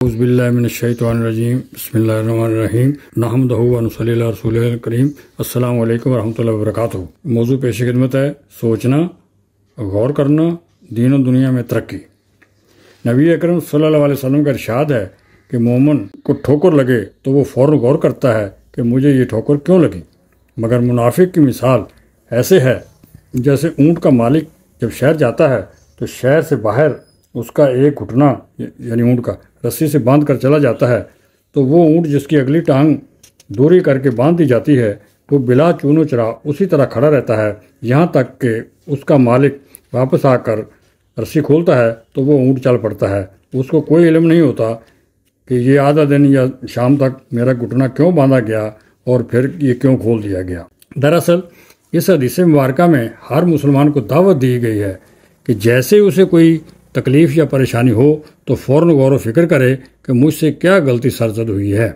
اعوذ باللہ من الشیطان الرجیم بسم اللہ الرحمن الرحیم نحمدہ و نصلی علی رسول الکریم السلام علیکم ورحمۃ اللہ وبرکاتہ۔ موضوع پیش خدمت ہے سوچنا، غور کرنا، دین و دنیا میں ترقی۔ نبی اکرم صلی اللہ علیہ وسلم کا ارشاد ہے کہ مومن کو ٹھوکر لگے تو وہ فوراً غور کرتا ہے کہ مجھے یہ ٹھوکر کیوں لگی، مگر منافق کی مثال ایسے ہے جیسے اونٹ کا مالک جب شہر جاتا ہے تو شہر سے باہر اس کا ایک گھٹنا یعنی اونٹ کا رسی سے باندھ کر چلا جاتا ہے تو وہ اونٹ جس کی اگلی ٹانگ دوری کر کے باندھ دی جاتی ہے وہ بلا چون و چرا اسی طرح کھڑا رہتا ہے یہاں تک کہ اس کا مالک واپس آ کر رسی کھولتا ہے تو وہ اونٹ چل پڑتا ہے۔ اس کو کوئی علم نہیں ہوتا کہ یہ آدھا دن یا شام تک میرا گھٹنا کیوں باندھا گیا اور پھر یہ کیوں کھول دیا گیا۔ دراصل اس حدیث مبارکہ میں ہر مسلمان کو دعوت دی گئی ہے کہ جیسے اسے کوئی تکلیف یا پریشانی ہو تو فوراً غور و فکر کرے کہ مجھ سے کیا غلطی سرزد ہوئی ہے۔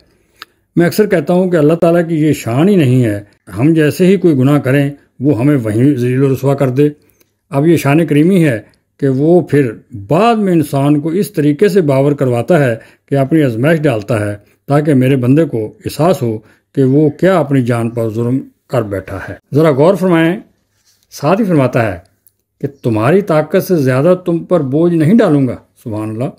میں اکثر کہتا ہوں کہ اللہ تعالیٰ کی یہ شان ہی نہیں ہے ہم جیسے ہی کوئی گناہ کریں وہ ہمیں وہیں ذلیل و رسوا کر دے۔ اب یہ شان کریمی ہے کہ وہ پھر بعد میں انسان کو اس طریقے سے باور کرواتا ہے کہ اپنی آزمائش ڈالتا ہے تاکہ میرے بندے کو احساس ہو کہ وہ کیا اپنی جان پر ظلم کر بیٹھا ہے۔ ذرا غور فرمائیں، ساتھ ہی فرماتا ہے کہ تمہاری طاقت سے زیادہ تم پر بوجھ نہیں ڈالوں گا۔ سبحان اللہ۔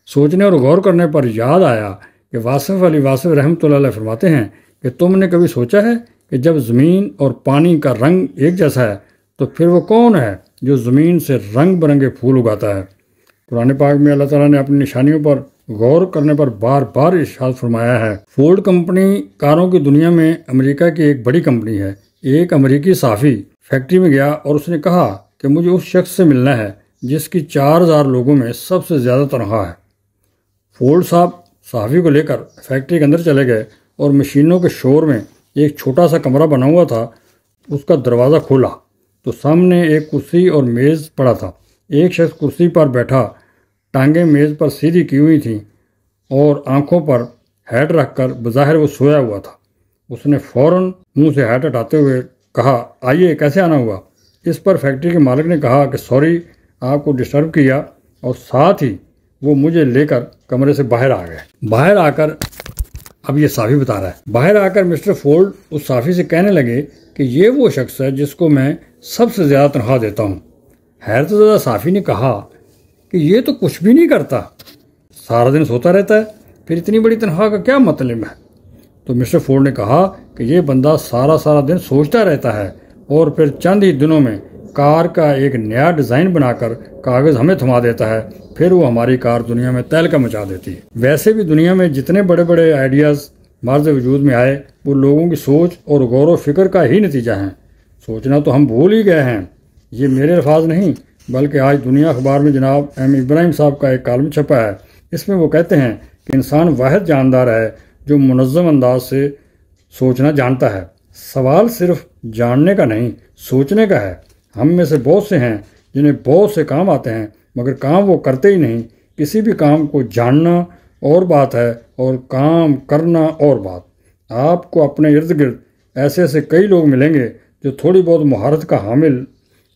سوچنے اور غور کرنے پر یاد آیا کہ واصف علی واصف رحمۃ اللہ علیہ فرماتے ہیں کہ تم نے کبھی سوچا ہے کہ جب زمین اور پانی کا رنگ ایک جیسا ہے تو پھر وہ کون ہے جو زمین سے رنگ برنگے پھول اگاتا ہے؟ قرآن پاک میں اللہ تعالیٰ نے اپنی نشانیوں پر غور کرنے پر بار بار ارشاد فرمایا ہے۔ فورڈ کمپنی کاروں کی دنیا میں امریکہ کی ایک بڑی کمپنی ہے۔ ایک امریکی صحافی فیکٹری میں گیا اور اس نے کہا کہ مجھے اس شخص سے ملنا ہے جس کی 4000 لوگوں میں سب سے زیادہ تنخواہ ہے۔ فورڈ صاحب صحافی کو لے کر فیکٹری کے اندر چلے گئے اور مشینوں کے شور میں ایک چھوٹا سا کمرہ بنا ہوا تھا، اس کا دروازہ کھولا تو سامنے ایک کرسی اور میز پڑا تھا۔ ایک شخص کرسی پر بیٹھا، ٹانگیں میز پر سیدھی کی ہوئی تھیں اور آنکھوں پر ہیٹ رکھ کر بظاہر وہ سویا ہوا تھا۔ اس نے فوراً منہ سے ہیٹ ہٹاتے ہوئے کہا، آئیے، کیسے آنا ہوا؟ اس پر فیکٹری کے مالک نے کہا کہ سوری، آپ کو ڈسٹرب کیا، اور ساتھ ہی وہ مجھے لے کر کمرے سے باہر آ گئے۔ باہر آ کر اب یہ صحافی بتا رہا ہے، باہر آ کر مسٹر فورڈ اس صحافی سے کہنے لگے کہ یہ وہ شخص ہے جس کو میں سب سے زیادہ تنخواہ دیتا ہوں۔ حیرت زدہ صحافی نے کہا کہ یہ تو کچھ بھی نہیں کرتا، سارا دن سوتا رہتا ہے، پھر اتنی بڑی تنخواہ کا کیا مطلب ہے؟ تو مسٹر فورڈ نے کہا کہ یہ بندہ سارا دن سوچتا رہتا ہے اور پھر چند ہی دنوں میں کار کا ایک نیا ڈیزائن بنا کر کاغذ ہمیں تھما دیتا ہے، پھر وہ ہماری کار دنیا میں تہلکہ مچا دیتی ہے۔ ویسے بھی دنیا میں جتنے بڑے بڑے آئیڈیاز مارز وجود میں آئے وہ لوگوں کی سوچ اور غور و فکر کا ہی نتیجہ ہیں۔ سوچنا تو ہم بھول ہی گئے ہیں۔ یہ میرے الفاظ نہیں بلکہ آج دنیا اخبار میں جناب ایم ابراہیم صاحب کا ایک کالم چھپا ہے۔ اس میں وہ کہتے ہیں کہ انسان واحد جاندار ہے جو منظم انداز سے سوچنا جانتا ہے۔ سوال صرف جاننے کا نہیں، سوچنے کا ہے۔ ہم میں سے بہت سے ہیں جنہیں بہت سے کام آتے ہیں مگر کام وہ کرتے ہی نہیں۔ کسی بھی کام کو جاننا اور بات ہے اور کام کرنا اور بات۔ آپ کو اپنے ارد گرد ایسے کئی لوگ ملیں گے جو تھوڑی بہت مہارت کا حامل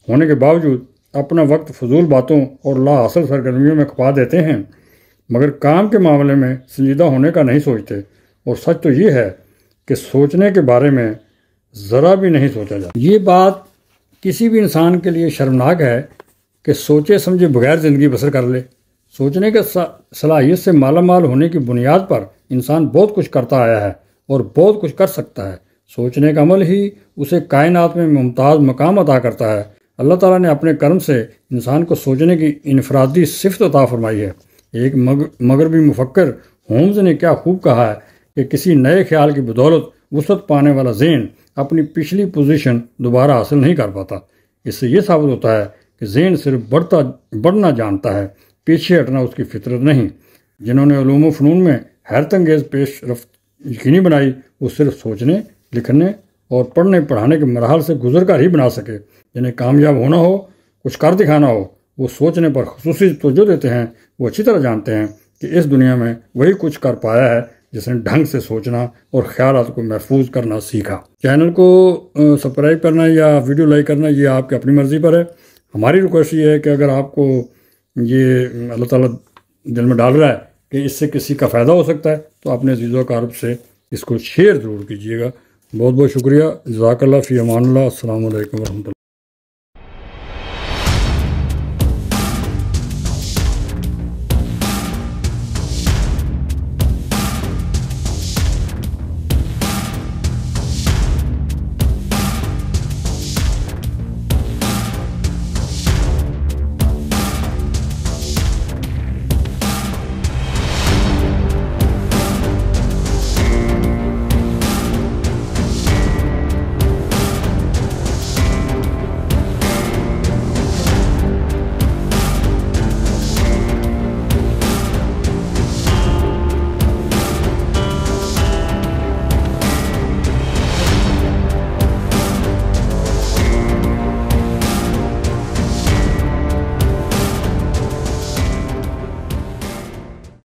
ہونے کے باوجود اپنا وقت فضول باتوں اور لا حاصل سرگرمیوں میں کھپا دیتے ہیں مگر کام کے معاملے میں سنجیدہ ہونے کا نہیں سوچتے۔ اور سچ تو یہ ہے کہ سوچنے کے بارے میں ذرا بھی نہیں سوچا جاتا۔ یہ بات کسی بھی انسان کے لیے شرمناک ہے کہ سوچے سمجھے بغیر زندگی بسر کر لے۔ سوچنے کے صلاحیت سے مالا مال ہونے کی بنیاد پر انسان بہت کچھ کرتا آیا ہے اور بہت کچھ کر سکتا ہے۔ سوچنے کا عمل ہی اسے کائنات میں ممتاز مقام عطا کرتا ہے۔ اللہ تعالیٰ نے اپنے کرم سے انسان کو سوچنے کی انفرادی صفت عطا فرمائی ہے۔ ایک مغربی مفکر ہومز نے کیا خوب کہا ہے کہ کسی نئے خیال کی بدولت وسعت پانے والا ذہن اپنی پچھلی پوزیشن دوبارہ حاصل نہیں کر پاتا۔ اس سے یہ ثابت ہوتا ہے کہ ذہن صرف بڑھنا جانتا ہے، پیچھے ہٹنا اس کی فطرت نہیں۔ جنہوں نے علوم و فنون میں حیرت انگیز پیش رفت یقینی بنائی وہ صرف سوچنے، لکھنے اور پڑھنے پڑھانے کے مراحل سے گزر کر ہی بنا سکے۔ جنہیں کامیاب ہونا ہو، کچھ کر دکھانا ہو، وہ سوچنے پر خصوصی توجہ دیتے ہیں۔ وہ اچھی طرح جانتے ہیں کہ اس دنیا میں وہی کچھ کر پایا ہے جس نے ڈھنگ سے سوچنا اور خیالات کو محفوظ کرنا سیکھا۔ چینل کو سبسکرائب کرنا یا ویڈیو لائک کرنا یہ آپ کی اپنی مرضی پر ہے۔ ہماری ریکویسٹ یہ ہے کہ اگر آپ کو یہ اللہ تعالیٰ دل میں ڈال رہا ہے کہ اس سے کسی کا فائدہ ہو سکتا ہے تو اپنے عزیز و اقارب سے اس کو شیئر ضرور کیجیے گا۔ بہت بہت شکریہ، جزاک اللہ، فی امان اللہ، السلام علیکم ورحمۃ اللہ۔